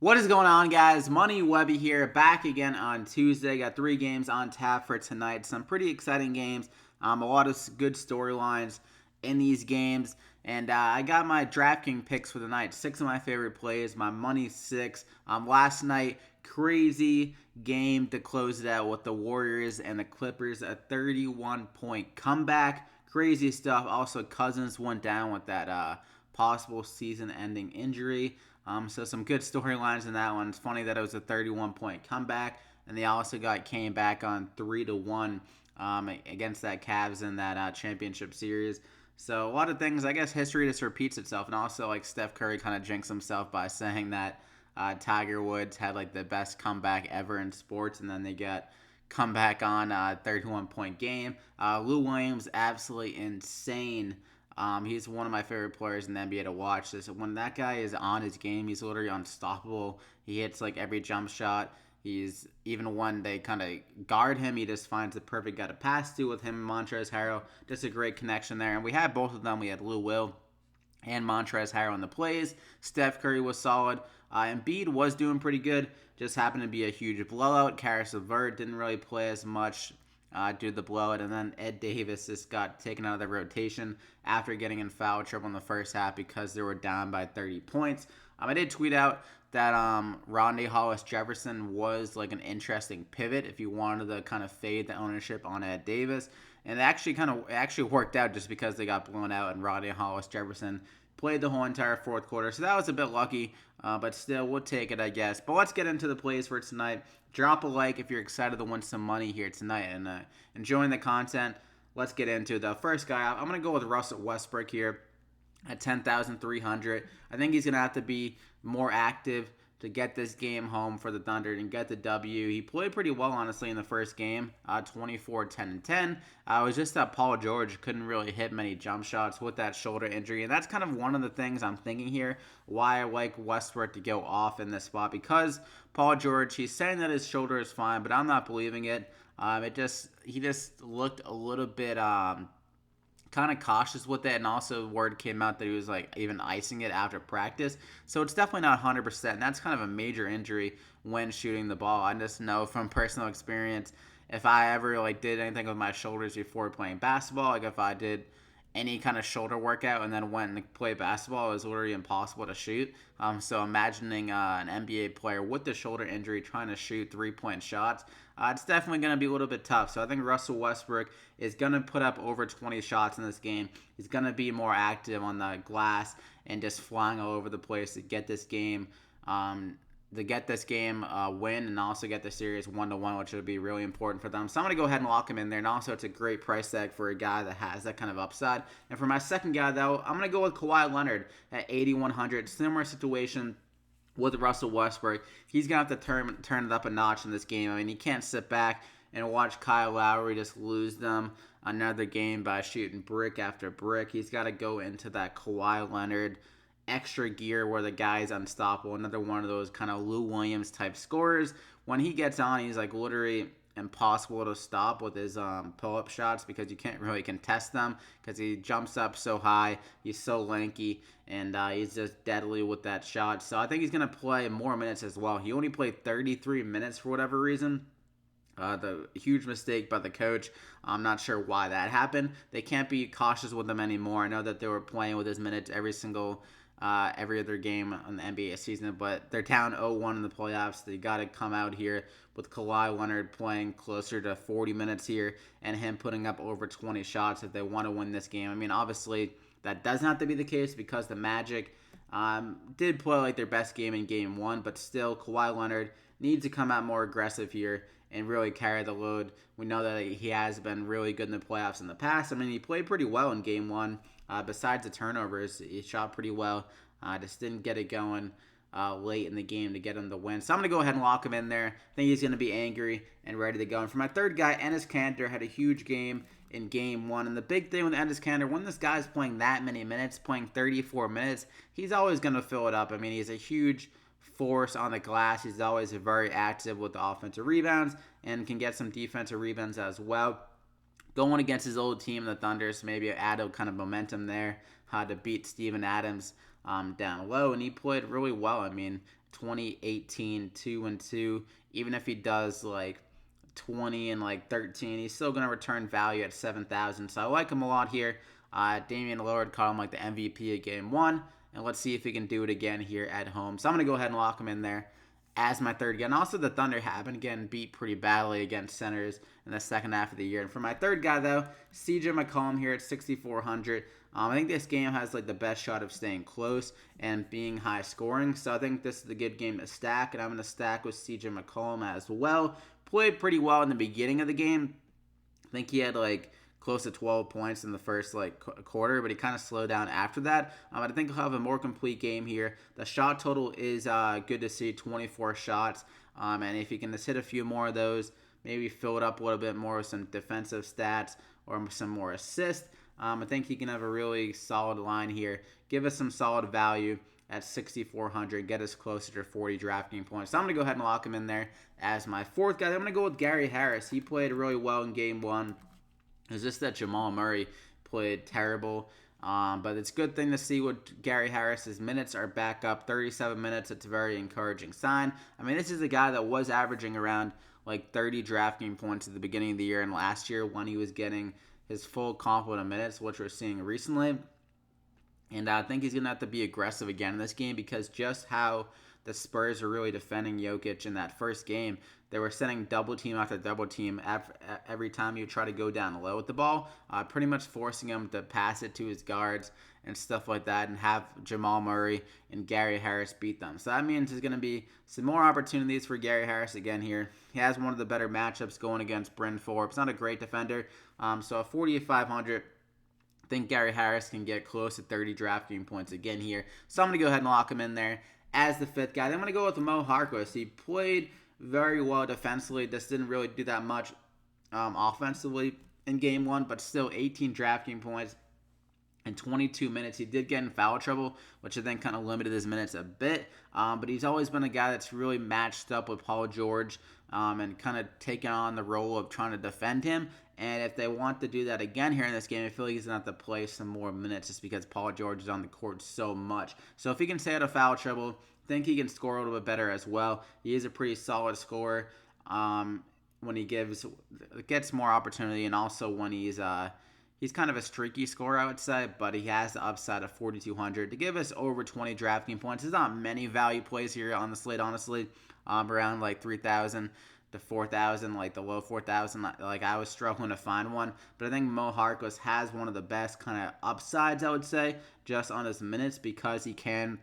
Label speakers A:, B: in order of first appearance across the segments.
A: What is going on, guys? Money Webby here, back again on Tuesday. Got 3 games on tap for tonight. Some pretty exciting games. A lot of good storylines in these games. And I got my DraftKings picks for the night. 6 of my favorite plays. My money 6. Last night, crazy game to close it out with the Warriors and the Clippers. A 31-point comeback. Crazy stuff. Also, Cousins went down with that possible season-ending injury. So some good storylines in that one. It's funny that it was a 31-point comeback, and they also came back on 3-1 against that Cavs in that championship series. So a lot of things. I guess history just repeats itself, and also like Steph Curry kind of jinxed himself by saying that Tiger Woods had like the best comeback ever in sports, and then they got come back on a 31-point game. Lou Williams, absolutely insane. He's one of my favorite players in the NBA to watch. This when that guy is on his game, he's literally unstoppable. He hits like every jump shot. He's even when they kind of guard him, he just finds the perfect guy to pass to with him and Montrezl Harrell. Just a great connection there. And we had both of them. We had Lou Will and Montrezl Harrell in the plays. Steph Curry was solid. Embiid was doing pretty good. Just happened to be a huge blowout. Karis LeVert didn't really play as much due to the blowout. And then Ed Davis just got taken out of the rotation after getting in foul trouble in the first half because they were down by 30 points. I did tweet out that Rondae Hollis-Jefferson was like an interesting pivot if you wanted to kind of fade the ownership on Ed Davis. And it actually worked out just because they got blown out and Rondae Hollis-Jefferson played the whole entire fourth quarter. So that was a bit lucky, but still, we'll take it, I guess. But let's get into the plays for tonight. Drop a like if you're excited to win some money here tonight and enjoying the content. Let's get into the first guy. I'm going to go with Russell Westbrook here at 10,300. I think he's going to have to be more active to get this game home for the Thunder and get the W. He played pretty well, honestly, in the first game. 24, 10, and 10. It was just that Paul George couldn't really hit many jump shots with that shoulder injury. And that's kind of one of the things I'm thinking here, why I like Westbrook to go off in this spot. Because Paul George, he's saying that his shoulder is fine, but I'm not believing it. He just looked a little bit kind of cautious with it, and also word came out that he was like even icing it after practice. So it's definitely not 100%, and that's kind of a major injury when shooting the ball. I just know from personal experience, if I ever like did anything with my shoulders before playing basketball, like if I did any kind of shoulder workout and then went and played basketball, it was literally impossible to shoot. So imagining an NBA player with the shoulder injury trying to shoot 3-point shots, it's definitely going to be a little bit tough. So I think Russell Westbrook is going to put up over 20 shots in this game. He's going to be more active on the glass and just flying all over the place to get this game win and also get the series 1-1, which would be really important for them. So I'm going to go ahead and lock him in there. And also, it's a great price tag for a guy that has that kind of upside. And for my second guy, though, I'm going to go with Kawhi Leonard at 8,100. Similar situation with Russell Westbrook. He's going to have to turn it up a notch in this game. I mean, he can't sit back and watch Kyle Lowry just lose them another game by shooting brick after brick. He's got to go into that Kawhi Leonard extra gear where the guy's unstoppable. Another one of those kind of Lou Williams type scorers. When he gets on, he's like literally impossible to stop with his pull-up shots because you can't really contest them because he jumps up so high. He's so lanky, and he's just deadly with that shot. So I think he's going to play more minutes as well. He only played 33 minutes for whatever reason. The huge mistake by the coach. I'm not sure why that happened. They can't be cautious with him anymore. I know that they were playing with his minutes every other game in the NBA season, but they're down 0-1 in the playoffs. They got to come out here with Kawhi Leonard playing closer to 40 minutes here and him putting up over 20 shots if they want to win this game. I mean, obviously, that doesn't have to be the case because the Magic did play like their best game in Game 1, but still, Kawhi Leonard needs to come out more aggressive here and really carry the load. We know that he has been really good in the playoffs in the past. I mean, he played pretty well in Game 1. Besides the turnovers, he shot pretty well. Just didn't get it going late in the game to get him the win. So I'm going to go ahead and lock him in there. I think he's going to be angry and ready to go. And for my third guy, Enes Kanter had a huge game in Game 1. And the big thing with Enes Kanter, when this guy's playing that many minutes, playing 34 minutes, he's always going to fill it up. I mean, he's a huge force on the glass. He's always very active with the offensive rebounds and can get some defensive rebounds as well. Going against his old team, the Thunder, so maybe add a kind of momentum there to beat Steven Adams down low, and he played really well. I mean, 20, 18, 2-2. Even if he does like 20 and like 13, he's still going to return value at 7,000. So I like him a lot here. Damian Lillard caught him like the MVP of game one. And let's see if he can do it again here at home. So I'm going to go ahead and lock him in there as my third guy. And also the Thunder have been getting beat pretty badly against centers in the second half of the year. And for my third guy, though, CJ McCollum here at 6,400. I think this game has like the best shot of staying close and being high scoring. So I think this is a good game to stack. And I'm going to stack with CJ McCollum as well. Played pretty well in the beginning of the game. I think he had like close to 12 points in the first like quarter, but he kind of slowed down after that. I think he'll have a more complete game here. The shot total is good to see, 24 shots. And if he can just hit a few more of those, maybe fill it up a little bit more with some defensive stats or some more assists, I think he can have a really solid line here. Give us some solid value at 6,400, get us closer to 40 DraftKings points. So I'm going to go ahead and lock him in there as my fourth guy. I'm going to go with Gary Harris. He played really well in game one. It's just that Jamal Murray played terrible. But it's a good thing to see what Gary Harris's minutes are back up. 37 minutes, it's a very encouraging sign. I mean, this is a guy that was averaging around like 30 DraftKings points at the beginning of the year and last year when he was getting his full complement of minutes, which we're seeing recently. And I think he's going to have to be aggressive again in this game because just how the Spurs are really defending Jokic in that first game, they were sending double team after double team every time you try to go down low with the ball, pretty much forcing him to pass it to his guards and stuff like that and have Jamal Murray and Gary Harris beat them. So that means there's going to be some more opportunities for Gary Harris again here. He has one of the better matchups going against Bryn Forbes. Not a great defender. So at 4,500, I think Gary Harris can get close to 30 DraftKings points again here. So I'm going to go ahead and lock him in there as the fifth guy. Then I'm going to go with Mo Harkless. He played very well defensively. This didn't really do that much offensively in game one, but still 18 DraftKings points in 22 minutes. He did get in foul trouble, which I think kind of limited his minutes a bit. But he's always been a guy that's really matched up with Paul George and kind of taken on the role of trying to defend him. And if they want to do that again here in this game, I feel like he's going to have to play some more minutes just because Paul George is on the court so much. So if he can stay out of foul trouble, I think he can score a little bit better as well. He is a pretty solid scorer when he gets more opportunity, and also when he's kind of a streaky scorer, I would say, but he has the upside of 4,200 to give us over 20 DraftKings points. There's not many value plays here on the slate, honestly, around like 3,000 to 4,000, like the low 4,000. Like I was struggling to find one, but I think Mo Harkless has one of the best kind of upsides, I would say, just on his minutes because he can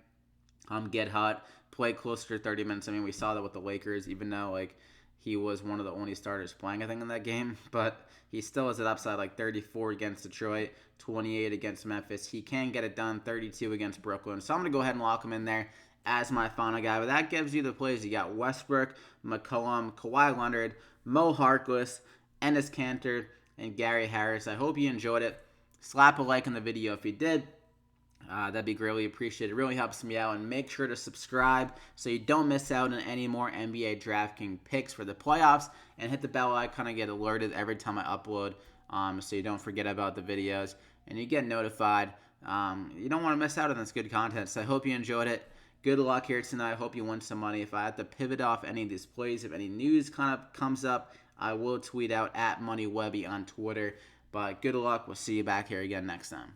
A: get hot, play closer to 30 minutes. I mean, we saw that with the Lakers, even though like he was one of the only starters playing, I think, in that game. But he still has an upside like 34 against Detroit, 28 against Memphis. He can get it done, 32 against Brooklyn. So I'm going to go ahead and lock him in there as my final guy. But that gives you the plays. You got Westbrook, McCollum, Kawhi Leonard, Mo Harkless, Enes Kanter, and Gary Harris. I hope you enjoyed it. Slap a like on the video if you did. That'd be greatly appreciated. It really helps me out. And make sure to subscribe so you don't miss out on any more NBA DraftKings picks for the playoffs. And hit the bell icon to get alerted every time I upload so you don't forget about the videos. And you get notified. You don't want to miss out on this good content. So I hope you enjoyed it. Good luck here tonight. I hope you win some money. If I have to pivot off any of these plays, if any news kind of comes up, I will tweet out at MoneyWebby on Twitter. But good luck. We'll see you back here again next time.